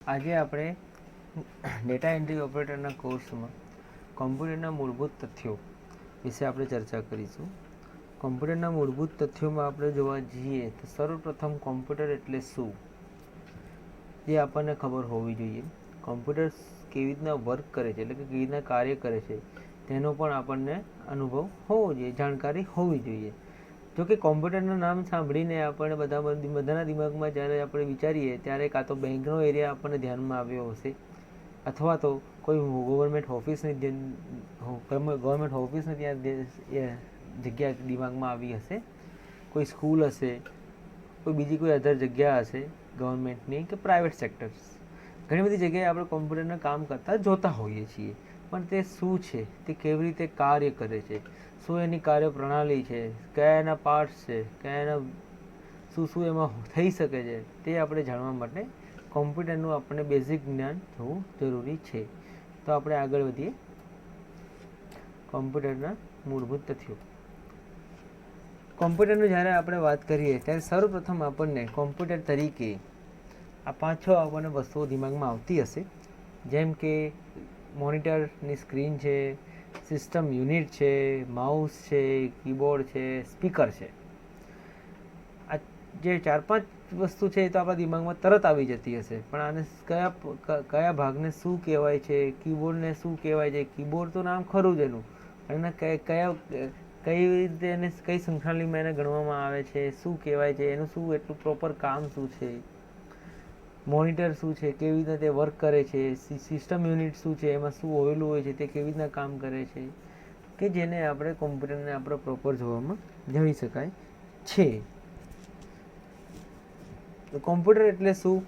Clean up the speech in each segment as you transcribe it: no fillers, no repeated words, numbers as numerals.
આજે આપણે data entry ઓપરેટરના કોર્સમાં કોમ્પ્યુટરના મૂળભૂત તથ્યો વિશે આપણે ચર્ચા કરીશું. કોમ્પ્યુટરના મૂળભૂત તથ્યોમાં આપણે જોવા જઈએ તો સર્વપ્રથમ કોમ્પ્યુટર એટલે શું જે આપણને ખબર હોવી જોઈએ. કોમ્પ્યુટર કેવી રીતના વર્ક કરે છે એટલે કે કેવી રીતના કાર્ય કરે છે તેનો પણ આપણને અનુભવ હોવો જોઈએ, જાણકારી હોવી જોઈએ. જો કે કોમ્પ્યુટરનું નામ સાંભળીને આપણે બધાના દિમાગમાં જ્યારે આપણે વિચારીએ ત્યારે કાં તો બેંકનો એરિયા આપણને ધ્યાનમાં આવ્યો હશે, અથવા તો કોઈ ગવર્મેન્ટ ઓફિસની ત્યાં જગ્યા દિમાગમાં આવી હશે, કોઈ સ્કૂલ હશે, કોઈ બીજી કોઈ અધર જગ્યા હશે ગવર્મેન્ટની કે પ્રાઇવેટ સેક્ટર્સ. ઘણી બધી જગ્યાએ આપણે કોમ્પ્યુટરના કામ કરતા જોતા હોઈએ છીએ, પણ તે શું છે, તે કેવી રીતે કાર્ય કરે છે, શું એની કાર્ય પ્રણાલી છે, કયા એના પાર્ટ્સ છે, કયા એના શું એમાં થઈ શકે છે, તે આપણે જાણવા માટે કોમ્પ્યુટરનું આપણને બેઝિક જ્ઞાન હોવું જરૂરી છે. તો આપણે આગળ વધીએ. કોમ્પ્યુટરના મૂળભૂત તથ્યો. કોમ્પ્યુટરનું જ્યારે આપણે વાત કરીએ ત્યારે સર્વપ્રથમ આપણને કોમ્પ્યુટર તરીકે આ 5-6 આપણને વસ્તુઓ દિમાગમાં આવતી હશે, જેમ કે મોનિટરની સ્ક્રીન છે, સિસ્ટમ યુનિટ છે, માઉસ છે, કીબોર્ડ છે, સ્પીકર છે. આ જે 4-5 વસ્તુ છે એ તો આપણા દિમાગમાં તરત આવી જતી હશે, પણ આને કયા ભાગને શું કહેવાય છે, કીબોર્ડને શું કહેવાય છે, કીબોર્ડ તો નામ ખરું જ એનું, અને કઈ રીતે એને કઈ સંખ્યાલીમાં એને ગણવામાં આવે છે, શું કહેવાય છે, એનું શું એટલું પ્રોપર કામ શું છે, મોનિટર શું છે, કેવી રીતના તે વર્ક કરે છે, સિસ્ટમ યુનિટ શું છે, એમાં શું હોયેલું હોય છે, તે કેવી રીતના કામ કરે છે, કે જેને આપણે કોમ્પ્યુટરને આપણે પ્રોપર જોવામાં જાણી શકાય છે. તો કોમ્પ્યુટર એટલે શું?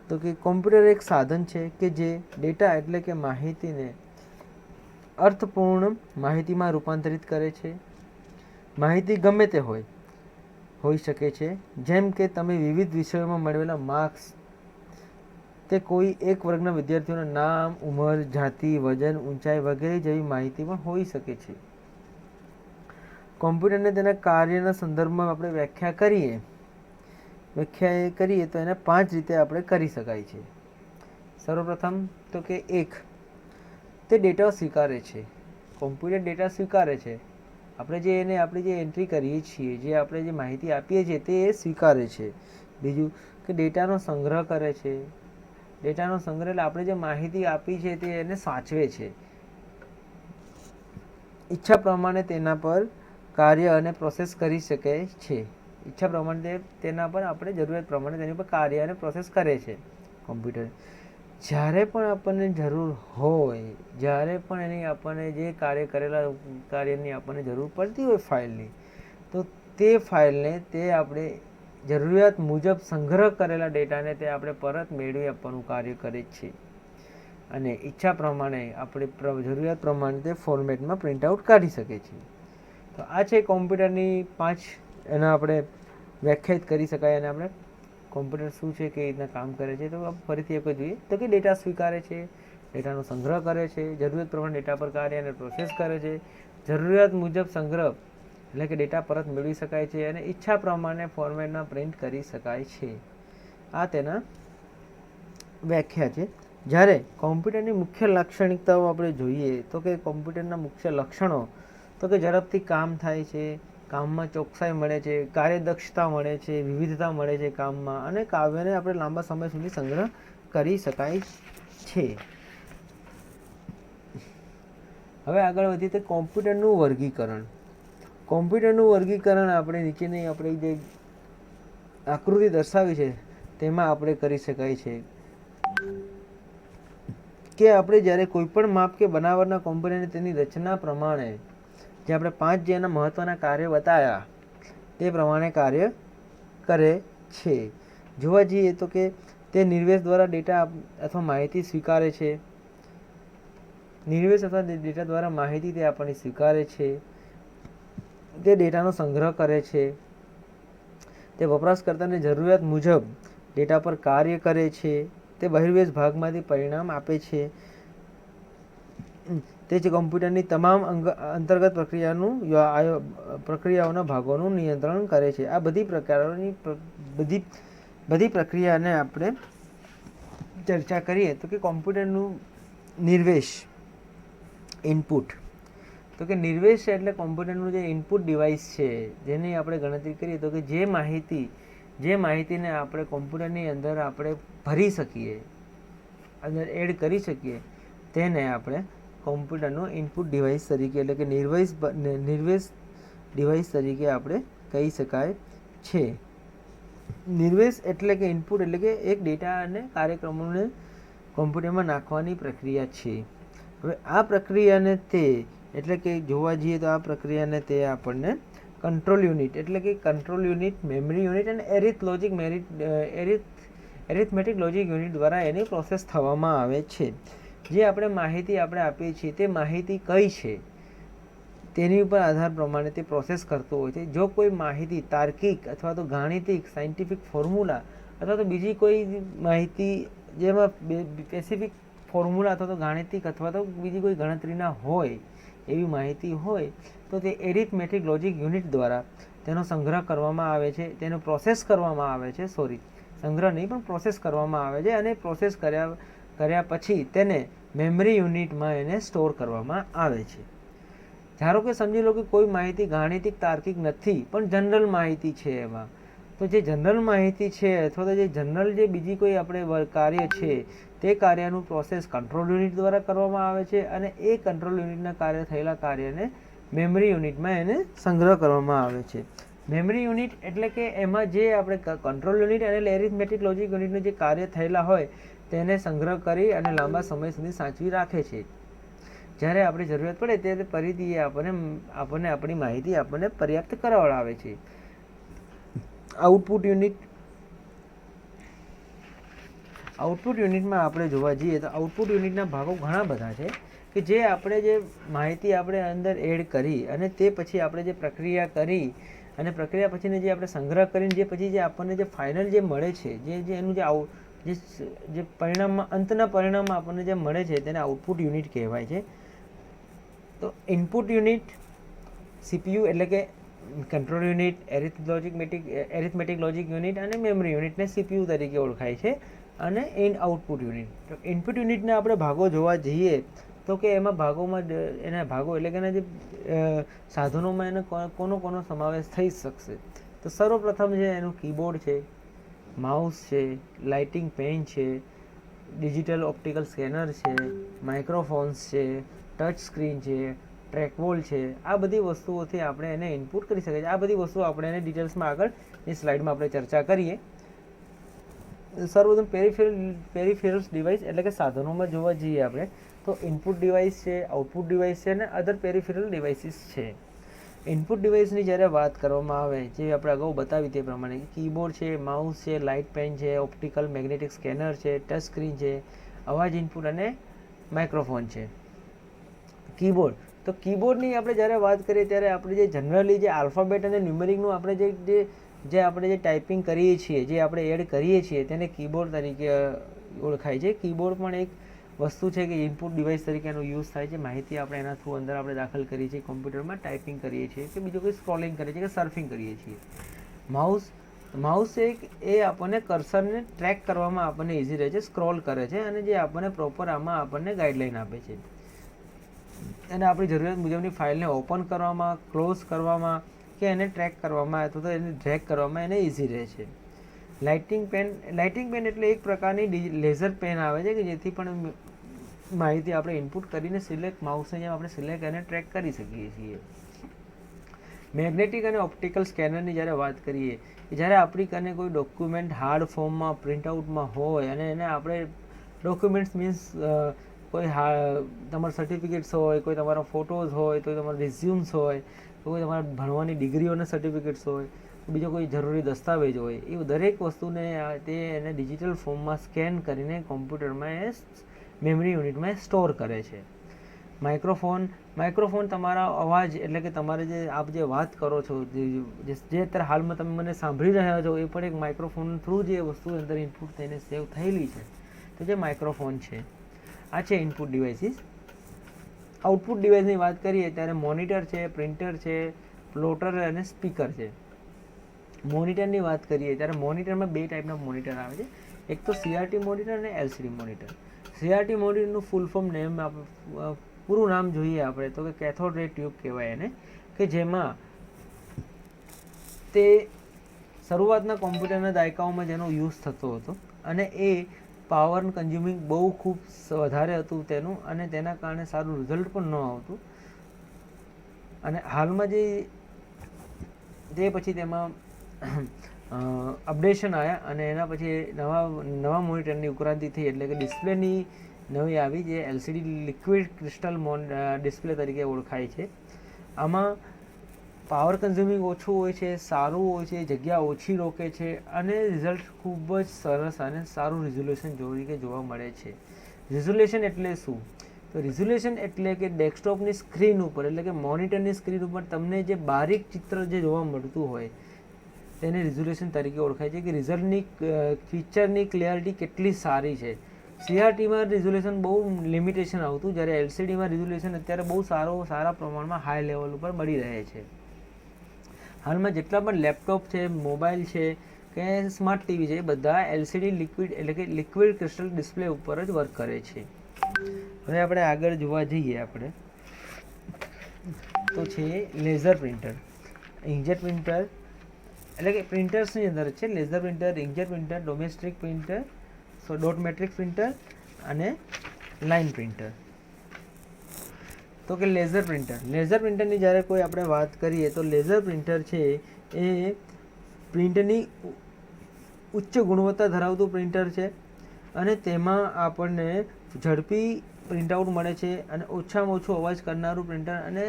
તો કે કોમ્પ્યુટર એક સાધન છે કે જે ડેટા એટલે કે માહિતીને અર્થપૂર્ણ માહિતીમાં રૂપાંતરિત કરે છે. માહિતી ગમે તે હોઈ શકે છે, જેમ કે તમે વિવિધ વિષયોમાં મેળવેલા માર્ક્સ, તે કોઈ એક વર્ગના વિદ્યાર્થીઓના નામ, ઉંમર, જાતિ, વજન, ઊંચાઈ વગેરે જેવી માહિતી પણ હોઈ શકે છે. કોમ્પ્યુટરને તેના કાર્યના સંદર્ભમાં આપણે વ્યાખ્યા કરીએ તો એને 5 રીતે આપણે કરી શકાય છે. સર્વપ્રથમ તો કે 1, તે ડેટા સ્વીકારે છે. કોમ્પ્યુટર ડેટા સ્વીકારે છે. આપણે જે એન્ટ્રી કરીએ છીએ, જે આપણે જે માહિતી આપીએ છીએ તે સ્વીકારે છે. બીજું કે ડેટાનો સંગ્રહ કરે છે. ડેટાનો સંગ્રહ એટલે આપણે જે માહિતી આપી છે તે એને સાચવે છે. ઈચ્છા પ્રમાણે તેના પર કાર્ય અને પ્રોસેસ કરી શકે છે. ઈચ્છા પ્રમાણે તેના પર આપણે જરૂરિયાત પ્રમાણે તેની પર કાર્ય અને પ્રોસેસ કરે છે કોમ્પ્યુટર. જ્યારે પણ આપણને જરૂર હોય, જ્યારે પણ એની આપણને જે કાર્યની આપણને જરૂર પડતી હોય ફાઇલની, તો તે ફાઇલને તે આપણે જરૂરિયાત મુજબ સંગ્રહ કરેલા ડેટાને તે આપણે પરત મેળવી આપવાનું કાર્ય કરે છે. અને ઈચ્છા પ્રમાણે આપણે જરૂરિયાત પ્રમાણે તે ફોર્મેટમાં પ્રિન્ટઆઉટ કાઢી શકે છે. તો આ છે કોમ્પ્યુટરની 5 એના આપણે વ્યાખ્યાયિત કરી શકાય. અને આપણે કોમ્પ્યુટર શું છે, કેવી રીતના કામ કરે છે, તો ફરીથી એક જોઈએ તો કે ડેટા સ્વીકારે છે, ડેટાનો સંગ્રહ કરે છે, જરૂરિયાત પ્રમાણે ડેટા પર કાર્ય અને પ્રોસેસ કરે છે, જરૂરિયાત મુજબ સંગ્રહ એટલે કે ડેટા પરત મેળવી શકાય છે, અને ઈચ્છા પ્રમાણે ફોર્મેટમાં પ્રિન્ટ કરી શકાય છે. આ તેના વ્યાખ્યા છે. જ્યારે કોમ્પ્યુટરની મુખ્ય લાક્ષણિકતાઓ આપણે જોઈએ તો કે કોમ્પ્યુટરના મુખ્ય લક્ષણો તો કે ઝડપથી કામ થાય છે, કામમાં ચોકસાઈ મળે છે, કાર્યદક્ષતા મળે છે, વિવિધતા મળે છે કામમાં, અને કાવ્યને આપણે લાંબા સમય સુધી સંગ્રહ કરી શકાય છે. હવે આગળ વધીએ તો કોમ્પ્યુટરનું વર્ગીકરણ. કોમ્પ્યુટરનું વર્ગીકરણ આપણે નીચેની આપણે જે આકૃતિ દર્શાવી છે તેમાં આપણે કરી શકાય છે કે આપણે જ્યારે કોઈ પણ માપ કે બનાવટના કોમ્પ્યુટરને તેની રચના પ્રમાણે જે આપણે 5 જેના મહત્વના કાર્ય બતાવ્યા તે પ્રમાણે કાર્ય કરે છે. જોવા જઈએ તો કે તે નિર્દેશ દ્વારા ડેટા અથવા માહિતી સ્વીકારે છે. નિર્દેશ અથવા ડેટા દ્વારા માહિતી તે આપણને સ્વીકારે છે. તે ડેટાનો સંગ્રહ કરે છે. તે વપરાશકર્તાની જરૂરિયાત મુજબ ડેટા પર કાર્ય કરે છે. તે બહિર્વેશ ભાગમાંથી પરિણામ આપે છે. તે જ કોમ્પ્યુટરની તમામ અંતર્ગત પ્રક્રિયાઓના ભાગોનું નિયંત્રણ કરે છે. આ બધી પ્રક્રિયાને આપણે ચર્ચા કરીએ તો કે કોમ્પ્યુટરનું નિર્વેશ ઇનપુટ, તો કે નિર્વેશ એટલે કોમ્પ્યુટરનું જે ઇનપુટ ડિવાઇસ છે જેની આપણે ગણતરી કરીએ તો કે જે માહિતીને આપણે કોમ્પ્યુટરની અંદર આપણે ભરી શકીએ, અંદર એડ કરી શકીએ, તેને આપણે કોમ્પ્યુટરનું ઇનપુટ ડિવાઇસ તરીકે એટલે કે નિર્વેશ ડિવાઇસ તરીકે આપણે કહી શકાય છે. નિર્વેશ એટલે કે ઇનપુટ એટલે કે એક ડેટા અને કાર્યક્રમોને કોમ્પ્યુટરમાં નાખવાની પ્રક્રિયા છે. હવે આ પ્રક્રિયાને તે એટલે કે જોવા જઈએ તો આ પ્રક્રિયાને તે આપણને કંટ્રોલ યુનિટ એટલે કે કંટ્રોલ યુનિટ, મેમરી યુનિટ અને એરિથમેટિક લોજિક યુનિટ દ્વારા એની પ્રોસેસ થવામાં આવે છે. જે આપણે માહિતી આપણે આપીએ છીએ તે માહિતી કઈ છે તેની ઉપર આધાર પ્રમાણે તે પ્રોસેસ કરતો હોય છે. જો કોઈ માહિતી તાર્કિક અથવા તો ગાણિતિક સાયન્ટિફિક ફોર્મ્યુલા અથવા તો બીજી કોઈ માહિતી જેમાં સ્પેસિફિક ફોર્મ્યુલા અથવા તો ગાણિતિક અથવા તો બીજી કોઈ ગણતરીના હોય એવી માહિતી હોય તો તે એરિથમેટિક લોજિક યુનિટ દ્વારા તેનો સંગ્રહ કરવામાં આવે છે, તેનો પ્રોસેસ કરવામાં આવે છે, સંગ્રહ નહીં પણ પ્રોસેસ કરવામાં આવે છે અને પ્રોસેસ કર્યા પછી તેને મેમરી યુનિટમાં એને સ્ટોર કરવામાં આવે છે. ધારો કે સમજી લો કે કોઈ માહિતી ગાણિતિક તાર્કિક નથી પણ જનરલ માહિતી છે એમાં, તો જે જનરલ માહિતી છે અથવા તો જે જનરલ જે બીજી કોઈ આપણે કાર્ય છે તે કાર્યનું પ્રોસેસ કંટ્રોલ યુનિટ દ્વારા કરવામાં આવે છે અને એ કંટ્રોલ યુનિટના થયેલા કાર્યને મેમરી યુનિટમાં એને સંગ્રહ કરવામાં આવે છે. મેમરી યુનિટ એટલે કે એમાં જે આપણે કંટ્રોલ યુનિટ અને એરિથમેટિક લોજિક યુનિટનું જે કાર્ય થયેલા હોય તેને સંગ્રહ કરી અને લાંબા સમય સુધી સાચવી રાખે છે. જ્યારે આપણે જરૂરિયાત પડે ત્યારે ફરીથી આપણને આપણી માહિતી આપણને પર્યાપ્ત કરાવડાવે છે. આઉટપુટ યુનિટમાં આપણે જોવા જઈએ તો આઉટપુટ યુનિટના ભાગો ઘણા બધા છે કે જે આપણે જે માહિતી આપણે અંદર એડ કરી અને તે પછી આપણે જે પ્રક્રિયા કરી અને પ્રક્રિયા પછીને જે આપણે સંગ્રહ કરીને જે પછી જે આપણને જે ફાઇનલ જે મળે છે જે એનું જે પરિણામમાં અંતના પરિણામમાં આપણને જે મળે છે તેને આઉટપુટ યુનિટ કહેવાય છે. તો ઇનપુટ યુનિટ સીપીયુ એટલે કે control unit, arithmetic logic unit અને મેમરી યુનિટને સીપીયુ તરીકે ઓળખાય છે. અને આઉટપુટ યુનિટ, તો ઇનપુટ યુનિટના આપણે ભાગો જોવા જઈએ તો કે એના ભાગો એટલે કે એના જે સાધનોમાં એને કોનો સમાવેશ થઈ શકશે. તો સર્વપ્રથમ છે એનું કીબોર્ડ છે, માઉસ છે, લાઇટિંગ પેન છે, ડિજિટલ ઓપ્ટિકલ સ્કેનર છે, માઇક્રોફોન્સ છે, ટચ સ્ક્રીન છે, ટ્રેકબોલ છે. આ બધી વસ્તુઓથી આપણે એને ઇનપુટ કરી શકીએ છીએ. આ બધી વસ્તુઓ આપણે એને ડિટેલ્સમાં આગળની સ્લાઇડમાં આપણે ચર્ચા કરીએ. સર્વપ્રથમ પેરિફેરલ્સ ડિવાઇસ એટલે કે સાધનોમાં જોવા જઈએ આપણે તો ઇનપુટ ડિવાઇસ છે, આઉટપુટ ડિવાઇસ છે અને અધર પેરિફેરલ ડિવાઇસીસ છે. ઇનપુટ ડિવાઇસની જ્યારે વાત કરવામાં આવે જે આપણે અગાઉ બતાવી તે પ્રમાણે કીબોર્ડ છે, માઉસ છે, લાઇટ પેન છે, ઓપ્ટિકલ મેગ્નેટિક સ્કેનર છે, ટચ સ્ક્રીન છે, અવાજ ઇનપુટ અને માઇક્રોફોન છે. કીબોર્ડ, તો કીબોર્ડની આપણે જ્યારે વાત કરીએ ત્યારે આપણે જે જનરલી જે આલ્ફાબેટ અને ન્યુમેરિકનું આપણે આપણે જે ટાઈપિંગ કરીએ છીએ, જે આપણે એડ કરીએ છીએ તેને કીબોર્ડ તરીકે ઓળખાય છે. કીબોર્ડ પણ એક વસ્તુ છે કે ઇનપુટ ડિવાઇસ તરીકે એનો યુઝ થાય છે. માહિતી આપણે એના થ્રુ અંદર આપણે દાખલ કરીએ છીએ, કોમ્પ્યુટરમાં ટાઈપિંગ કરીએ છીએ કે બીજું કોઈ સ્ક્રોલિંગ કરીએ છીએ કે સર્ફિંગ કરીએ છીએ. માઉસ એ આપણને કર્સરને ટ્રેક કરવામાં આપણને ઇઝી રહે છે, સ્ક્રોલ કરે છે અને જે આપણને પ્રોપર આમાં આપણને ગાઈડલાઈન આપે છે અને આપણી જરૂરિયાત મુજબની ફાઇલને ઓપન કરવામાં, ક્લોઝ કરવામાં કે એને ટ્રેક કરવામાં અથવા તો એને ડ્રેગ કરવામાં એને ઇઝી રહે છે. લાઇટિંગ પેન એટલે એક પ્રકારની લેઝર પેન આવે છે કે જેથી પણ માહિતી આપણે ઇનપુટ કરીને માઉસને જેમ આપણે સિલેક્ટ અને ટ્રેક કરી શકીએ છીએ. મેગ્નેટિક અને ઓપ્ટિકલ સ્કેનરની જ્યારે વાત કરીએ જ્યારે આપણી કને કોઈ ડોક્યુમેન્ટ હાર્ડ ફોર્મમાં પ્રિન્ટઆઉટમાં હોય અને એને આપણે ડોક્યુમેન્ટ્સ મીન્સ કોઈ તમારા સર્ટિફિકેટ્સ હોય, કોઈ તમારા ફોટોઝ હોય, કોઈ તમારા રિઝ્યુમ્સ હોય, કોઈ તમારા ભણવાની ડિગ્રીઓના સર્ટિફિકેટ્સ હોય, બીજો કોઈ જરૂરી દસ્તાવેજ હોય, એ દરેક વસ્તુને એને ડિજિટલ ફોર્મમાં સ્કેન કરીને કોમ્પ્યુટરમાં એ મેમરી યુનિટમાં સ્ટોર કરે છે. માઇક્રોફોન તમારા અવાજ એટલે કે તમારે આપ જે વાત કરો છો જે અત્યારે હાલમાં તમે મને સાંભળી રહ્યા છો એ પણ એક માઇક્રોફોન થ્રુ જે વસ્તુ અંદર ઇનપુટ થઈને સેવ થયેલી છે તો જે માઇક્રોફોન છે. આ છે ઇનપુટ ડિવાઇસીસ. આઉટપુટ ડિવાઇસની વાત કરીએ ત્યારે મોનિટર છે, પ્રિન્ટર છે, પ્લોટર અને સ્પીકર છે. મોનિટરની વાત કરીએ ત્યારે મોનિટરમાં બે ટાઈપના મોનિટર આવે છે. એક તો CRT મોનિટર અને LCD મોનિટર. CRT મોનિટરનું ફૂલ ફોર્મ નેમ પૂરું નામ જોઈએ આપણે તો કે કેથોડ રે ટ્યુબ કહેવાય એને, કે જેમાં તે શરૂઆતના કોમ્પ્યુટરના દાયકાઓમાં જેનો યુઝ થતો હતો અને એ પાવર કન્ઝ્યુમિંગ બહુ ખૂબ વધારે હતું તેનું, અને તેના કારણે સારું રિઝલ્ટ પણ ન આવતું. અને હાલમાં જે પછી તેમાં અપડેશન આવ્યા અને એના પછી નવા મોનિટરની ઉત્ક્રાંતિ થઈ, એટલે કે ડિસ્પ્લેની નવી આવી જે LCD લિક્વિડ ક્રિસ્ટલ ડિસ્પ્લે તરીકે ઓળખાય છે. આમાં પાવર કન્ઝ્યુમિંગ ઓછું હોય છે, સારું હોય છે, જગ્યા ઓછી રોકે છે અને રિઝલ્ટ ખૂબ જ સરસ અને સારું રિઝોલ્યુશન જોવા મળે છે. રિઝોલ્યુશન એટલે શું? તો રિઝોલ્યુશન એટલે કે ડેસ્કટોપની સ્ક્રીન ઉપર, એટલે કે મોનિટરની સ્ક્રીન ઉપર તમને જે બારીક ચિત્ર જે જોવા મળતું હોય તેને રિઝોલ્યુશન તરીકે ઓળખાય છે, કે રિઝલ્ટની ફીચરની ક્લિયરિટી કેટલી સારી છે. CRTમાં રિઝોલ્યુશન બહુ લિમિટેશન આવતું, જ્યારે LCDમાં રિઝોલ્યુશન અત્યારે બહુ સારા પ્રમાણમાં હાઈ લેવલ ઉપર મળી રહે છે. હાલમાં જેટલા પણ લેપટોપ છે, મોબાઈલ છે કે સ્માર્ટ ટીવી છે, એ બધા LCD લિક્વિડ એટલે કે લિક્વિડ ક્રિસ્ટલ ડિસ્પ્લે ઉપર જ વર્ક કરે છે. હવે આપણે આગળ જોવા જઈએ આપણે તો છે લેઝર પ્રિન્ટર. ઇન્કજેટ પ્રિન્ટર એટલે કે પ્રિન્ટર્સની અંદર છે laser printer, inkjet printer, domestic printer, dot matrix printer અને લાઇન પ્રિન્ટર. તો કે લેઝર પ્રિન્ટરની જ્યારે કોઈ આપણે વાત કરીએ તો લેઝર પ્રિન્ટર છે એ પ્રિન્ટની ઉચ્ચ ગુણવત્તા ધરાવતું પ્રિન્ટર છે અને તેમાં આપણને ઝડપી પ્રિન્ટઆઉટ મળે છે અને ઓછામાં ઓછો અવાજ કરનારું પ્રિન્ટર અને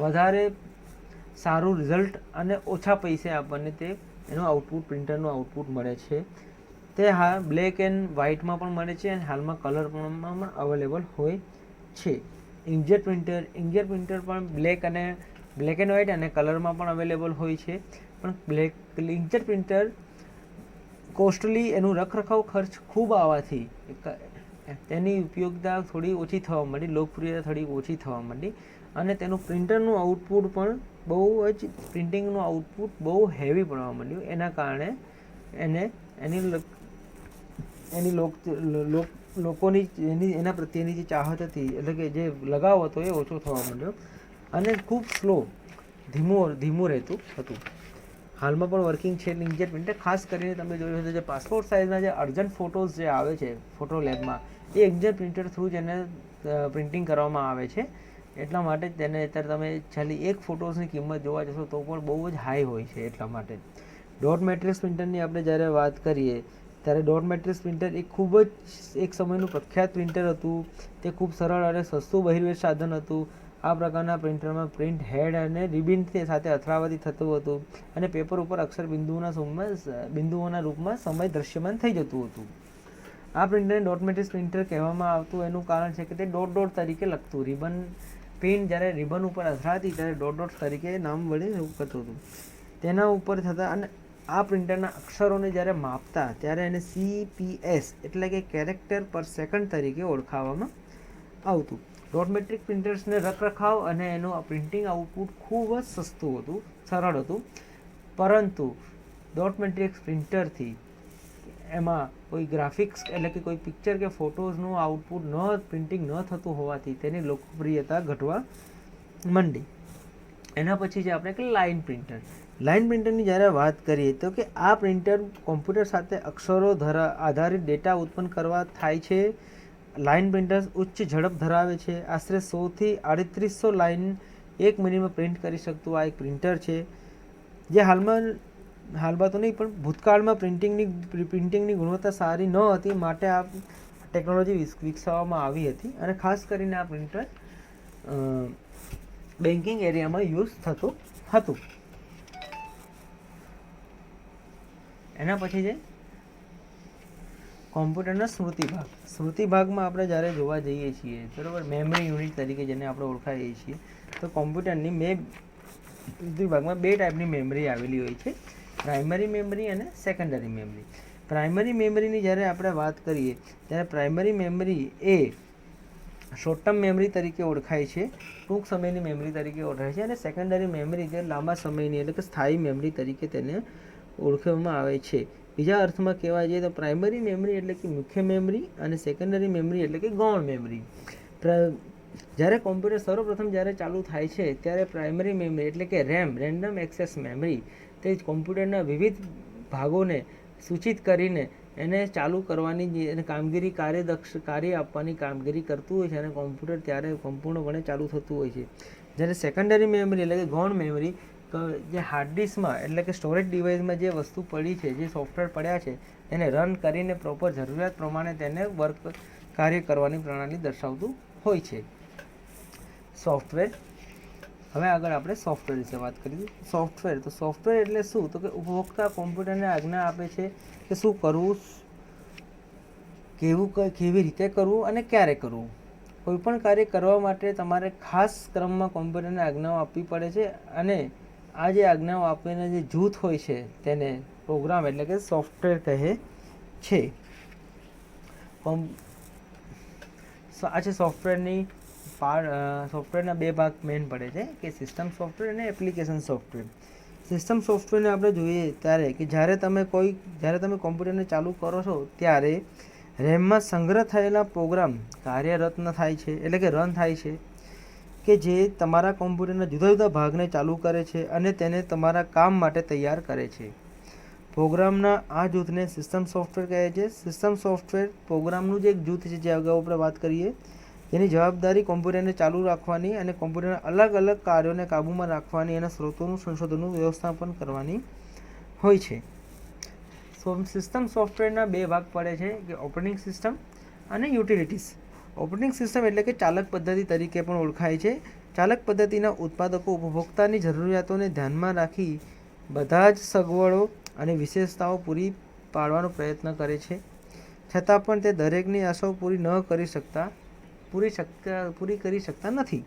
વધારે સારું રિઝલ્ટ અને ઓછા પૈસે આપણને એનું આઉટપુટ પ્રિન્ટરનું આઉટપુટ મળે છે. તે બ્લેક એન્ડ વ્હાઇટમાં પણ મળે છે અને હાલમાં કલર પણ અવેલેબલ હોય છે. ઇન્કજેટ પ્રિન્ટર પણ બ્લેક એન્ડ વ્હાઇટ અને કલરમાં પણ અવેલેબલ હોય છે. પણ ઇન્કજેટ પ્રિન્ટર કોસ્ટલી, એનું રખરખાવ ખર્ચ ખૂબ આવવાથી તેની ઉપયોગિતા થોડી ઓછી થવા માંડી, લોકપ્રિયતા થોડી ઓછી થવા માંડી અને તેનું પ્રિન્ટરનું આઉટપુટ પણ પ્રિન્ટિંગનું આઉટપુટ બહુ હેવી પડવા માંડ્યું. એના કારણે લોકોની એના પ્રત્યેની જે ચાહત હતી, એટલે કે જે લગાવ હતો એ ઓછો થવા માંડ્યો અને ખૂબ ધીમું રહેતું હતું. હાલમાં પણ વર્કિંગ છે ઇન્કજેટ પ્રિન્ટર. ખાસ કરીને તમે જોયું હશે જે પાસપોર્ટ સાઇઝના જે અર્જન્ટ ફોટોઝ જે આવે છે ફોટો લેબમાં, એ ઇન્કજેટ પ્રિન્ટર થ્રુ જ એને પ્રિન્ટિંગ કરવામાં આવે છે. એટલા માટે જ તેને અત્યારે તમે ખાલી એક ફોટોઝની કિંમત જોવા જશો તો પણ બહુ જ હાઈ હોય છે. એટલા માટે ડોટ મેટ્રિક્સ પ્રિન્ટરની આપણે જ્યારે વાત કરીએ ત્યારે ડોટ મેટ્રિક્સ પ્રિન્ટર એ ખૂબ જ એક સમયનું પ્રખ્યાત પ્રિન્ટર હતું. તે ખૂબ સરળ અને સસ્તું બહિર્વેશ સાધન હતું. આ પ્રકારના પ્રિન્ટરમાં પ્રિન્ટ હેડ અને રિબિન સાથે અથડાવાથી થતું હતું અને પેપર ઉપર અક્ષર બિંદુઓના રૂપમાં સમય દ્રશ્યમાન થઈ જતું હતું. આ પ્રિન્ટરને ડોટ મેટ્રિક્સ પ્રિન્ટર કહેવામાં આવતું એનું કારણ છે કે તે ડોટ તરીકે લખતું. પેન જ્યારે રિબન ઉપર અથડાતી ત્યારે ડોટ તરીકે નામ વડે એવું કરતું હતું. તેના ઉપર થતા અને આ પ્રિન્ટરના અક્ષરોને જ્યારે માપતા ત્યારે એને CPS એટલે કે કેરેક્ટર પર સેકન્ડ તરીકે ઓળખાવવામાં આવતું. ડોટ મેટ્રિક પ્રિન્ટર્સને રખરખાવ અને એનું પ્રિન્ટિંગ આઉટપુટ ખૂબ જ સસ્તું હતું, સરળ હતું. પરંતુ ડોટ મેટ્રિક્સ પ્રિન્ટરથી એમાં કોઈ ગ્રાફિક્સ એટલે કે કોઈ પિક્ચર કે ફોટોઝનું આઉટપુટ પ્રિન્ટિંગ ન થતું હોવાથી તેની લોકપ્રિયતા ઘટવા માંડી. એના પછી જે આપણે કે લાઇન પ્રિન્ટરની જ્યારે વાત કરીએ તો કે આ પ્રિન્ટર કોમ્પ્યુટર સાથે અક્ષરો આધારિત ડેટા ઉત્પન્ન કરવા થાય છે. લાઇન પ્રિન્ટર્સ ઉચ્ચ ઝડપ ધરાવે છે. આશરે 100 થી 3800 લાઇન એક મિનિટમાં પ્રિન્ટ કરી શકતું આ એક પ્રિન્ટર છે, જે હાલમાં તો નહીં પણ ભૂતકાળમાં પ્રિન્ટિંગની ગુણવત્તા સારી ન હતી, માટે આ ટેકનોલોજી વિકસાવવામાં આવી હતી અને ખાસ કરીને આ પ્રિન્ટર બેન્કિંગ એરિયામાં યુઝ થતું હતું. એના પછી છે કોમ્પ્યુટરના સ્મૃતિ ભાગમાં આપણે જ્યારે જોવા જઈએ છીએ બરાબર, મેમરી યુનિટ તરીકે જેને આપણે ઓળખાઈએ છીએ, તો કોમ્પ્યુટરની સ્મૃતિ ભાગમાં બે ટાઈપની મેમરી આવેલી હોય છે, પ્રાઇમરી મેમરી અને સેકન્ડરી મેમરી. પ્રાઇમરી મેમરીની જ્યારે આપણે વાત કરીએ ત્યારે પ્રાઇમરી મેમરી એ શોર્ટ ટર્મ મેમરી તરીકે ઓળખાય છે, ટૂંક સમયની મેમરી તરીકે ઓળખાય છે અને સેકન્ડરી મેમરી જે લાંબા સમયની એટલે કે સ્થાયી મેમરી તરીકે તેને ઓળખવામાં આવે છે. બીજા અર્થમાં કહેવા જઈએ તો પ્રાઇમરી મેમરી એટલે કે મુખ્ય મેમરી અને સેકન્ડરી મેમરી એટલે કે ગૌણ મેમરી. જ્યારે કોમ્પ્યુટર સર્વપ્રથમ જ્યારે ચાલુ થાય છે ત્યારે પ્રાઇમરી મેમરી એટલે કે રેમ રેન્ડમ એક્સેસ મેમરી તે કોમ્પ્યુટરના વિવિધ ભાગોને સૂચિત કરીને એને ચાલુ કરવાની અને કાર્ય આપવાની કામગીરી કરતું હોય છે અને કોમ્પ્યુટર ત્યારે સંપૂર્ણપણે ચાલુ થતું હોય છે. જ્યારે સેકન્ડરી મેમરી એટલે કે ગૌણ મેમરી જે હાર્ડ ડિસ્કમાં એટલે કે સ્ટોરેજ ડિવાઇસમાં જે વસ્તુ પડી છે, જે સોફ્ટવેર પડ્યા છે એને રન કરીને પ્રોપર જરૂરિયાત પ્રમાણે તેને કાર્ય કરવાની પ્રણાલી દર્શાવતું હોય છે. સોફ્ટવેર. હવે આગળ આપણે સોફ્ટવેર વિશે વાત કરીશું. સોફ્ટવેર તો સોફ્ટવેર એટલે શું? તો કે ઉપભોક્તા કોમ્પ્યુટરને આજ્ઞા આપે છે કે શું કરવું, કેવી રીતે કરવું અને ક્યારે કરવું. કોઈપણ કાર્ય કરવા માટે તમારે ખાસ ક્રમમાં કોમ્પ્યુટરને આજ્ઞાઓ આપવી પડે છે અને આ જે આજ્ઞાઓ આપીને જે જૂથ હોય છે તેને પ્રોગ્રામ એટલે કે સોફ્ટવેર કહે છે. આ છે સોફ્ટવેરના બે ભાગ મેઇન પડે છે કે સિસ્ટમ સોફ્ટવેર અને એપ્લિકેશન સોફ્ટવેર. સિસ્ટમ સોફ્ટવેરને આપણે જોઈએ ત્યારે કે જ્યારે તમે કોમ્પ્યુટરને ચાલુ કરો છો ત્યારે રેમમાં સંગ્રહ થયેલા પ્રોગ્રામ કાર્યરત થાય છે એટલે કે રન થાય છે કે જે તમારા કોમ્પ્યુટરના જુદા જુદા ભાગને ચાલુ કરે છે અને તેને તમારા કામ માટે તૈયાર કરે છે. પ્રોગ્રામના આ જૂથને સિસ્ટમ સોફ્ટવેર કહે છે. સિસ્ટમ સોફ્ટવેર પ્રોગ્રામનું જ એક જૂથ છે જે અગાઉ આપણે વાત કરીએ. તેની જવાબદારી કોમ્પ્યુટરને ચાલુ રાખવાની અને કોમ્પ્યુટરના અલગ અલગ કાર્યોને કાબૂમાં રાખવાની અને સ્ત્રોતોનું સંશોધનનું વ્યવસ્થાપન કરવાની હોય છે. સિસ્ટમ સોફ્ટવેરના બે ભાગ પડે છે કે ઓપરેટિંગ સિસ્ટમ અને યુટિલિટીઝ. ઓપરેટિંગ સિસ્ટમ એટલે કે ચાલક પદ્ધતિ તરીકે પણ ઓળખાય છે. ચાલક પદ્ધતિના ઉત્પાદકો ઉપભોક્તાની જરૂરિયાતોને ધ્યાનમાં રાખી બધા જ સગવડો અને વિશેષતાઓ પૂરી પાડવાનો પ્રયત્ન કરે છે, છતાં પણ તે દરેકની આશાઓ પૂરી કરી શકતા નથી.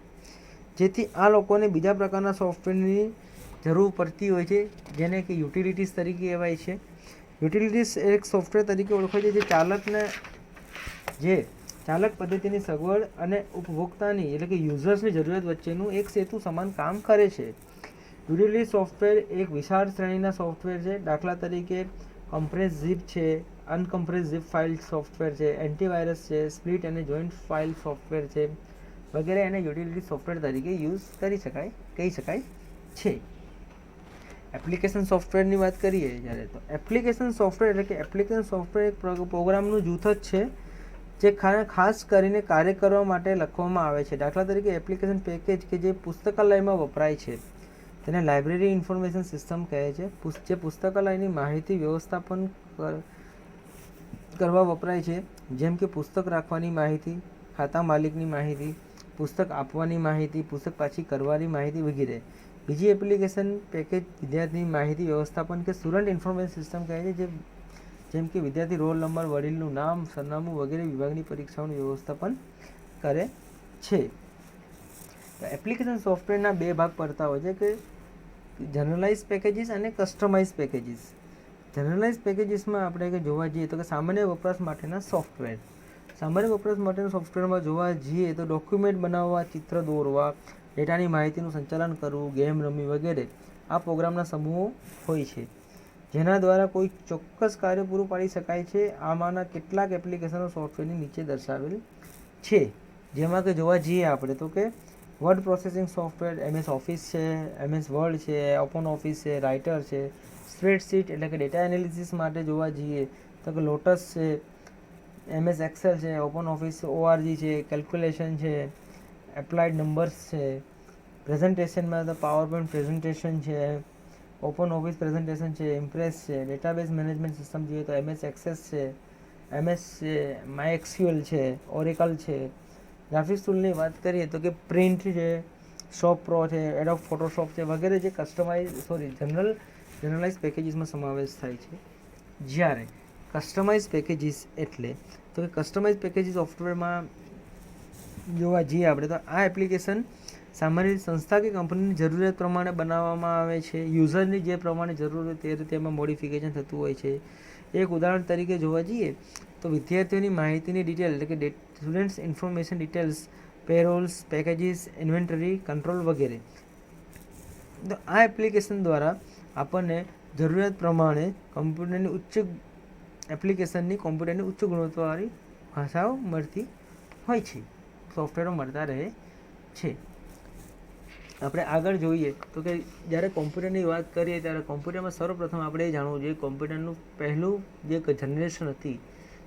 જેથી આ લોકોને બીજા પ્રકારના સોફ્ટવેરની જરૂર પડતી હોય છે જેને કે યુટિલિટીઝ તરીકે કહેવાય છે. યુટિલિટીઝ એક સોફ્ટવેર તરીકે ઓળખાય છે જે ચાલક પદ્ધતિની સગવડ અને ઉપભોક્તાની એટલે કે યુઝર્સની જરૂરિયાત વચ્ચેનું એક સેતુ સમાન કામ કરે છે. યુટિલિટી સોફ્ટવેર એક વિશાળ શ્રેણીના સોફ્ટવેર છે. દાખલા તરીકે કમ્પ્રેસ ઝીપ છે, અનકમ્પ્રેસ ઝીપ ફાઇલ સોફ્ટવેર છે, એન્ટીવાયરસ છે, સ્પ્લિટ અને જોઈન્ટ ફાઇલ સોફ્ટવેર છે વગેરે એને યુટિલિટી સોફ્ટવેર તરીકે કહી શકાય છે. એપ્લિકેશન સોફ્ટવેરની વાત કરીએ જ્યારે તો એપ્લિકેશન સોફ્ટવેર એટલે કે એપ્લિકેશન સોફ્ટવેર એક પ્રોગ્રામનું જૂથ જ છે જે ખાસ કરીને કાર્ય કરવા માટે લખવામાં આવે છે. દાખલા તરીકે એપ્લિકેશન પેકેજ કે જે પુસ્તકાલયમાં વપરાય છે તેને લાઇબ્રેરી ઇન્ફોર્મેશન સિસ્ટમ કહે છે. જે પુસ્તકાલયની માહિતી વ્યવસ્થાપન કરવા વપરાય છે, જેમ કે પુસ્તક રાખવાની માહિતી, ખાતા માલિકની માહિતી, પુસ્તક આપવાની માહિતી, પુસ્તક પાછી કરવાની માહિતી વગેરે. બીજી એપ્લિકેશન પેકેજ વિદ્યાર્થીની માહિતી વ્યવસ્થાપન કે સ્ટુડન્ટ ઇન્ફોર્મેશન સિસ્ટમ કહે છે, જેમ કે વિદ્યાર્થી રોલ નંબર, વડીલનું નામ, સરનામું વગેરે વિભાગની પરીક્ષાઓનું વ્યવસ્થાપન કરે છે. તો એપ્લિકેશન સોફ્ટવેરના બે ભાગ પડતા હોય છે કે જનરલાઇઝ પેકેજીસ અને કસ્ટમાઇઝ પેકેજીસ. જનરલાઇઝ પેકેજીસમાં આપણે જોવા જઈએ તો કે સામાન્ય વપરાશ માટેના સોફ્ટવેર. સામાન્ય વપરાશ માટેના સોફ્ટવેરમાં જોવા જઈએ તો ડોક્યુમેન્ટ બનાવવા, ચિત્ર દોરવા, ડેટાની માહિતીનું સંચાલન કરવું, ગેમ રમવી વગેરે આ પ્રોગ્રામના સમૂહો હોય છે જેના દ્વારા કોઈ ચોક્કસ કાર્ય પૂરું પાડી શકાય છે. આમાંના કેટલાક એપ્લિકેશનો સોફ્ટવેરની નીચે દર્શાવેલ છે, જેમાં કે જોવા જઈએ આપણે તો કે word processing software, MS office છે, MS વર્ડ છે, ઓપન ઓફિસ છે, રાઇટર છે, સ્પ્રેડશીટ એટલે કે ડેટા એનાલિસિસ માટે જોવા જઈએ તો કે લોટસ છે, MS એક્સેલ છે, ઓપન ઓફિસ ORG છે, કેલ્ક્યુલેશન છે, એપ્લાઇડ નંબર્સ છે, પ્રેઝન્ટેશનમાં તો પાવર પોઈન્ટ પ્રેઝન્ટેશન છે, ઓપન ઓફિસ પ્રેઝન્ટેશન છે, ઇમ્પ્રેસ છે, ડેટાબેઝ મેનેજમેન્ટ સિસ્ટમ જોઈએ તો MS એક્સેસ છે, MS છે, MySQL છે, ઓરેકલ છે. ગ્રાફિક્સ ટૂલની વાત કરીએ તો કે પ્રિન્ટ છે, શોપ પ્રો છે, એડોબ ફોટોશોપ છે વગેરે જે જનરલાઇઝ પેકેજીસમાં સમાવેશ થાય છે. જ્યારે કસ્ટમાઇઝ પેકેજીસ એટલે તો કે કસ્ટમાઇઝ પેકેજીસ સોફ્ટવેરમાં જોવા જઈએ આપણે તો આ એપ્લિકેશન સામાન્ય સંસ્થા કે કંપનીની જરૂરિયાત પ્રમાણે બનાવવામાં આવે છે. યુઝરની જે પ્રમાણે જરૂર હોય તે રીતે એમાં મોડિફિકેશન થતું હોય છે. એક ઉદાહરણ તરીકે જોવા જઈએ તો વિદ્યાર્થીઓની માહિતીની ડિટેલ એટલે કે students information details, payrolls, packages, inventory control વગેરે. તો આ એપ્લિકેશન દ્વારા આપણને જરૂરિયાત પ્રમાણે કમ્પ્યુટરની ઉચ્ચ એપ્લિકેશનની કોમ્પ્યુટરની ઉચ્ચ ગુણવત્તાવાળી ભાષાઓ મળતી હોય છે, સોફ્ટવેરો મળતા રહે છે. આપણે આગળ જોઈએ તો કે જ્યારે કોમ્પ્યુટરની વાત કરીએ ત્યારે કોમ્પ્યુટરમાં સર્વપ્રથમ આપણે એ જાણવું જોઈએ કોમ્પ્યુટરનું પહેલું જે જનરેશન હતી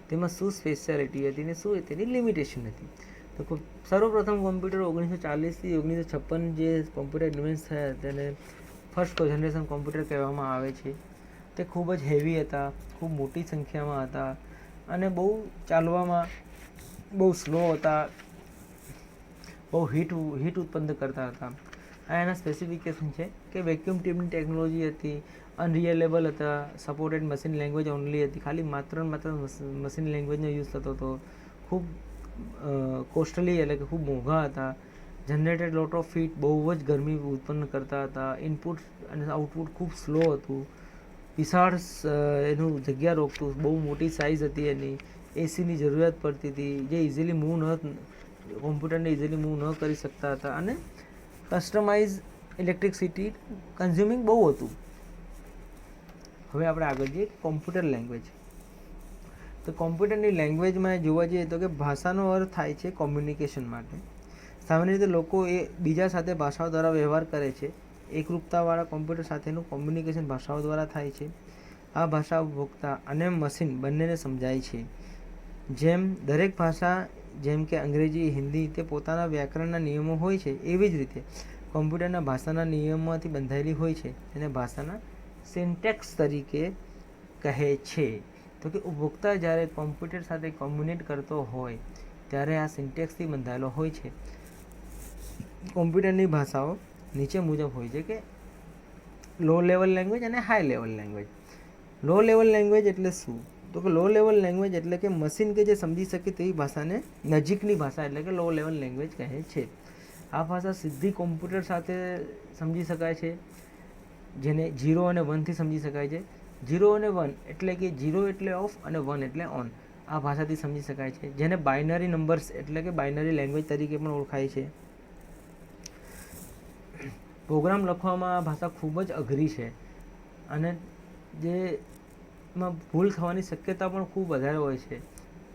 તેમાં શું સ્પેશિયાલિટી હતી ને શું તેની લિમિટેશન હતી. તો સર્વપ્રથમ કોમ્પ્યુટર 1940થી 1956 જે કોમ્પ્યુટર ઇન્વેન્ટ થયા તેને ફર્સ્ટ જનરેશન કોમ્પ્યુટર કહેવામાં આવે છે. તે ખૂબ જ હેવી હતા, ખૂબ મોટી સંખ્યામાં હતા અને બહુ ચાલવામાં બહુ સ્લો હતા, બહુ હીટ ઉત્પન્ન કરતા હતા. આ એના સ્પેસિફિકેશન છે કે વેક્યુમ ટ્યુબની ટેકનોલોજી હતી, અનરિયલેબલ હતા, સપોર્ટેડ મશીન લેંગ્વેજ ઓનલી હતી, ખાલી માત્ર મશીન લેંગ્વેજનો યુઝ થતો હતો, ખૂબ કોસ્ટલી એટલે કે ખૂબ મોંઘા હતા, જનરેટેડ લોટ ઓફ હીટ, બહુ જ ગરમી ઉત્પન્ન કરતા હતા, ઇનપુટ અને આઉટપુટ ખૂબ સ્લો હતું, વિશાળ એનું જગ્યા રોકતું, બહુ મોટી સાઇઝ હતી એની, એસીની જરૂરિયાત પડતી હતી, જે ઇઝીલી કોમ્પ્યુટરને ઇઝીલી મૂવ ન કરી શકતા હતા અને કસ્ટમાઇઝ ઇલેક્ટ્રિસિટી કન્ઝ્યુમિંગ બહુ હતું. હવે આપણે આગળ જઈએ કોમ્પ્યુટર લેંગ્વેજ. તો કોમ્પ્યુટરની લેંગ્વેજમાં જોવા જઈએ તો કે ભાષાનો અર્થ થાય છે કોમ્યુનિકેશન માટે. સામાન્ય રીતે લોકો એ બીજા સાથે ભાષાઓ દ્વારા વ્યવહાર કરે છે. એકરૂપતાવાળા કોમ્પ્યુટર સાથેનું કોમ્યુનિકેશન ભાષાઓ દ્વારા થાય છે. આ ભાષા ઉપભોક્તા અને મશીન બંનેને સમજાય છે. જેમ દરેક ભાષા જેમ કે અંગ્રેજી, હિન્દી તે પોતાના વ્યાકરણના નિયમો હોય છે, એવી જ રીતે કોમ્પ્યુટરના ભાષાના નિયમોથી બંધાયેલી હોય છે. તેને ભાષાના સિન્ટેક્સ તરીકે કહે છે. તો કે ઉપભોક્તા જ્યારે કોમ્પ્યુટર સાથે કોમ્યુનિકેટ કરતો હોય ત્યારે આ સિન્ટેક્સથી બંધાયેલો હોય છે. કોમ્પ્યુટરની ભાષાઓ નીચે મુજબ હોય છે કે લો લેવલ લેંગ્વેજ અને high level language. Low level language એટલે શું? તો કે લો લેવલ લેંગ્વેજ એટલે કે મશીન કે જે સમજી શકે તેવી ભાષાને નજીકની ભાષા એટલે કે લો લેવલ લેંગ્વેજ કહે છે. આ ભાષા સીધી કોમ્પ્યુટર સાથે સમજી શકાય છે, જેને 0 અને 1થી સમજી શકાય છે. 0 અને 1 એટલે કે 0 એટલે ઓફ અને 1 એટલે ઓન. આ ભાષાથી સમજી શકાય છે, જેને બાઇનરી નંબર્સ એટલે કે બાઇનરી લેંગ્વેજ તરીકે પણ ઓળખાય છે. પ્રોગ્રામ લખવામાં આ ભાષા ખૂબ જ અઘરી છે અને જેમાં ભૂલ થવાની શક્યતા પણ ખૂબ વધારે હોય છે.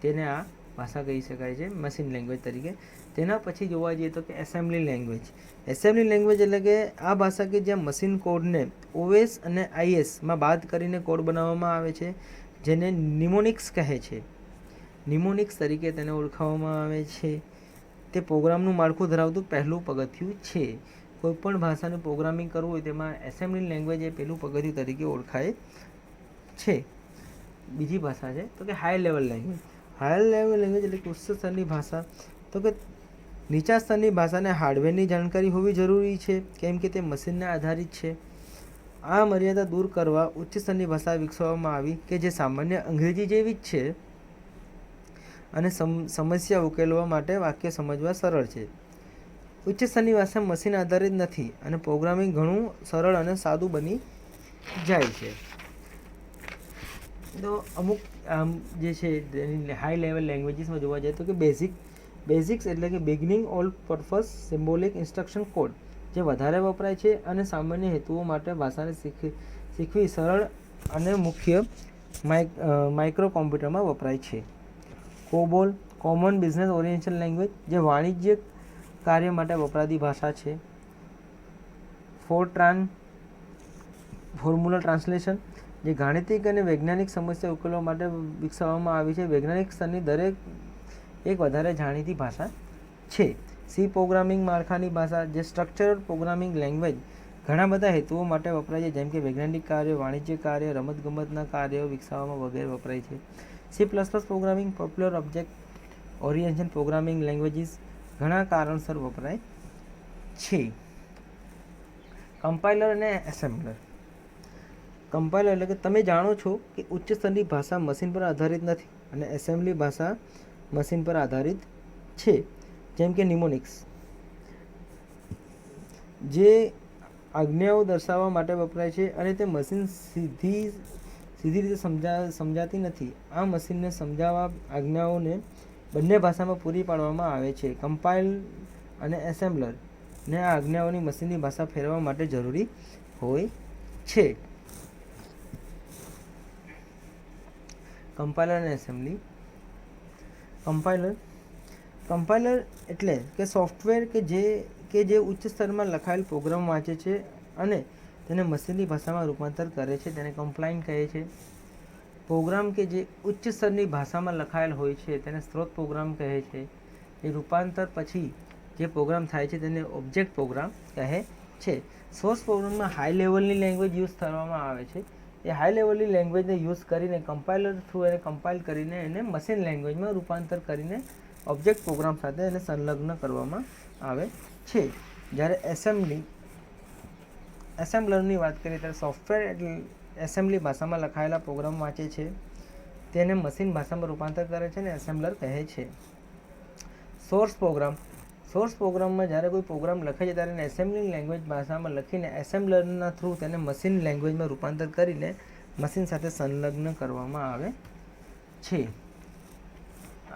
તેને આ ભાષા કહી શકાય છે મશીન લેંગ્વેજ તરીકે. તેના પછી જોવા જઈએ તો કે એસેમ્બલી લેંગ્વેજ. એસેમ્બલી લેંગ્વેજ એટલે કે આ ભાષા કે જ્યાં મશીન કોડને ઓએસ અને આઈએસમાં બાદ કરીને કોડ બનાવવામાં આવે છે, જેને નિમોનિક્સ કહે છે. નિમોનિક્સ તરીકે તેને ઓળખાવવામાં આવે છે. તે પ્રોગ્રામનું માળખું ધરાવતું પહેલું પગથિયું છે. કોઈપણ ભાષાનું પ્રોગ્રામિંગ કરવું હોય તેમાં એસેમ્બલી લેંગ્વેજ એ પહેલું પગથિયું તરીકે ઓળખાય છે. બીજી ભાષા છે તો કે high level language. High level language એટલે કે ઉચ્ચ સ્તરની ભાષા. તો કે નીચા સ્તરની ભાષાને હાર્ડવેરની જાણકારી હોવી જરૂરી છે, કેમ કે તે મશીનને આધારિત છે. આ મર્યાદા દૂર કરવા ઉચ્ચ સ્તરની ભાષા વિકસાવવામાં આવી કે જે સામાન્ય અંગ્રેજી જેવી જ છે અને સમસ્યા ઉકેલવા માટે વાક્ય સમજવા સરળ છે. ઉચ્ચ સ્તરની ભાષા મશીન આધારિત નથી અને પ્રોગ્રામિંગ ઘણું સરળ અને સાદું બની જાય છે. તો અમુક જે છે હાઈ લેવલ લેંગ્વેજીસમાં જોવા જાય તો કે બેઝિક્સ એટલે કે beginning all purpose symbolic instruction code જે વધારે વપરાય છે અને સામાન્ય હેતુઓ માટે ભાષાને શીખવી સરળ અને મુખ્ય માઇક્રો કોમ્પ્યુટરમાં વપરાય છે. કોબોલ કોમન બિઝનેસ ઓરિએન્ટેશન લેંગ્વેજ જે વાણિજ્ય કાર્ય માટે વપરાતી ભાષા છે. ફોરટ્રાન ફોર્મ્યુલા ટ્રાન્સલેશન જે ગાણિતિક અને વૈજ્ઞાનિક સમસ્યા ઉકેલવા માટે વિકસાવવામાં આવી છે. વૈજ્ઞાનિક સ્તરની દરેક એક વધારે જાણીતી ભાષા છે. સી પ્રોગ્રામિંગ માળખાની ભાષા જે સ્ટ્રક્ચર્ડ પ્રોગ્રામિંગ લેંગ્વેજ ઘણા બધા હેતુઓ માટે વપરાય છે, જેમ કે વૈજ્ઞાનિક કાર્યો, વાણિજ્ય કાર્ય, રમતગમતના કાર્યો વિકસાવવામાં વગેરે વપરાય છે. C plus plus programming popular object orientation programming languages ઘણા કારણસર વપરાય છે. કમ્પાઇલર અને એસેમ્બલર. કમ્પાઇલર એટલે કે તમે જાણો છો કે ઉચ્ચ સ્તરની ભાષા મશીન પર આધારિત નથી અને એસેમ્બલી ભાષા મશીન પર આધારિત છે, જેમ કે નિમોનિક્સ જે આજ્ઞાઓ દર્શાવવા માટે વપરાય છે અને તે મશીન સીધી રીતે સમજાતી નથી. આ મશીનને સમજાવવા આજ્ઞાઓને બંને ભાષામાં પૂરી પાડવામાં આવે છે. કમ્પાઇલ અને એસેમ્બલર ને આ આજ્ઞાઓની મશીનની ભાષા ફેરવવા માટે જરૂરી હોય છે. કમ્પાઇલર અને એસેમ્બલી. કમ્પાઇલર એટલે કે સોફ્ટવેર કે જે ઉચ્ચ સ્તરમાં લખાયેલ પ્રોગ્રામ વાંચે છે અને તેને મશીનની ભાષામાં રૂપાંતર કરે છે તેને કમ્પાઇલર કહે છે. પ્રોગ્રામ કે જે ઉચ્ચ સ્તરની ભાષામાં લખાયેલ હોય છે તેને સ્ત્રોત પ્રોગ્રામ કહે છે. એ રૂપાંતર પછી જે પ્રોગ્રામ થાય છે તેને ઓબ્જેક્ટ પ્રોગ્રામ કહે છે. સોર્સ પ્રોગ્રામમાં હાઈ લેવલની લેંગ્વેજ યુઝ કરવામાં આવે છે. એ હાઈ લેવલની લેંગ્વેજને યુઝ કરીને કમ્પાઇલર થ્રુ એને કમ્પાઇલ કરીને એને મશીન લેંગ્વેજમાં રૂપાંતર કરીને ઓબ્જેક્ટ પ્રોગ્રામ સાથે એને સંલગ્ન કરવામાં આવે છે. જ્યારે એસેમ્બલરની વાત કરીએ ત્યારે સોફ્ટવેર એટલે એસેમ્બલી ભાષામાં લખાયેલા પ્રોગ્રામ વાંચે છે તેને મશીન ભાષામાં રૂપાંતર કરે છે અને એસેમ્બલર કહે છે. સોર્સ પ્રોગ્રામમાં જ્યારે કોઈ પ્રોગ્રામ લખે છે ત્યારે એને એસેમ્બલી લેંગ્વેજ ભાષામાં લખીને એસેમ્બલરના થ્રુ તેને મશીન લેંગ્વેજમાં રૂપાંતર કરીને મશીન સાથે સંલગ્ન કરવામાં આવે છે.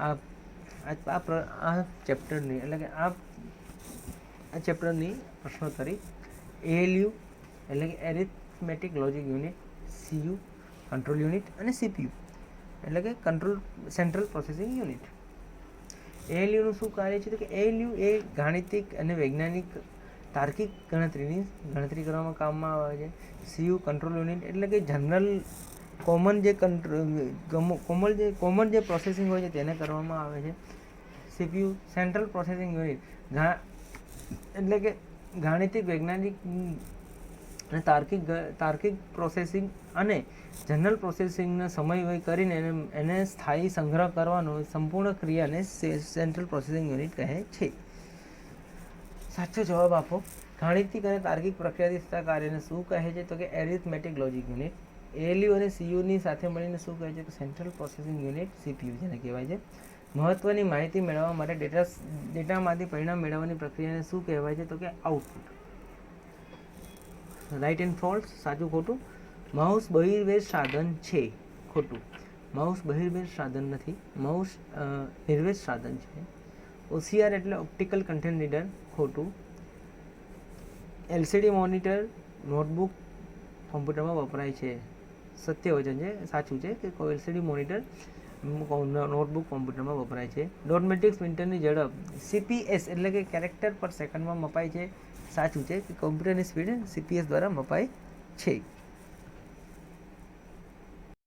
આ ચેપ્ટરની એટલે કે આ ચેપ્ટરની પ્રશ્નોત્તરી. ALU એટલે કે arithmetic logic unit, CU control unit અને CPU એટલે કે સેન્ટ્રલ પ્રોસેસિંગ યુનિટ. ALUનું શું કાર્ય છે તો કે ALU એ ગાણિતિક અને વૈજ્ઞાનિક તાર્કિક ગણતરી કરવામાં કામમાં આવે છે. CU કંટ્રોલ યુનિટ એટલે કે જનરલ કોમન જે પ્રોસેસિંગ હોય છે તેને કરવામાં આવે છે. CPU સેન્ટ્રલ પ્રોસેસિંગ યુનિટ એટલે કે ગાણિતિક વૈજ્ઞાનિક અને તાર્કિક પ્રોસેસિંગ અને જનરલ પ્રોસેસિંગનો સમન્વય કરીને એને સ્થાયી સંગ્રહ કરવાનો સંપૂર્ણ ક્રિયાને સેન્ટ્રલ પ્રોસેસિંગ યુનિટ કહે છે. સાચો જવાબ આપો. ગાણિતિક અને તાર્કિક પ્રક્રિયાથી થતા કાર્યને શું કહે છે તો કે એરિથમેટિક લોજિક યુનિટ. ALU અને CUની સાથે મળીને શું કહે છે તો સેન્ટ્રલ પ્રોસેસિંગ યુનિટ CPU જેને કહેવાય છે. મહત્વની માહિતી મેળવવા માટે ડેટામાંથી પરિણામ મેળવવાની પ્રક્રિયાને શું કહેવાય છે તો કે આઉટપુટ. રાઇટ એન્ડ ફોલ્સ, સાચું ખોટું. માઉસ બહિર્વેશ સાધન છે, ખોટું. માઉસ બહિર્વેશ સાધન નથી, માઉસ નિર્વેશ સાધન છે. OCR એટલે ઓપ્ટિકલ કન્ટેન્ટ રીડર, ખોટું. LCD મોનિટર નોટબુક કોમ્પ્યુટરમાં વપરાય છે, સત્ય વચન છે, સાચું છે કે LCD મોનિટર નોટબુક કોમ્પ્યુટરમાં વપરાય છે. ડોટમેટિક પ્રિન્ટરની ઝડપ CPS એટલે કે કેરેક્ટર પર સેકન્ડમાં મપાય છે, સાચું છે કે કોમ્પ્યુટરની સ્પીડ CPS દ્વારા મપાય છે.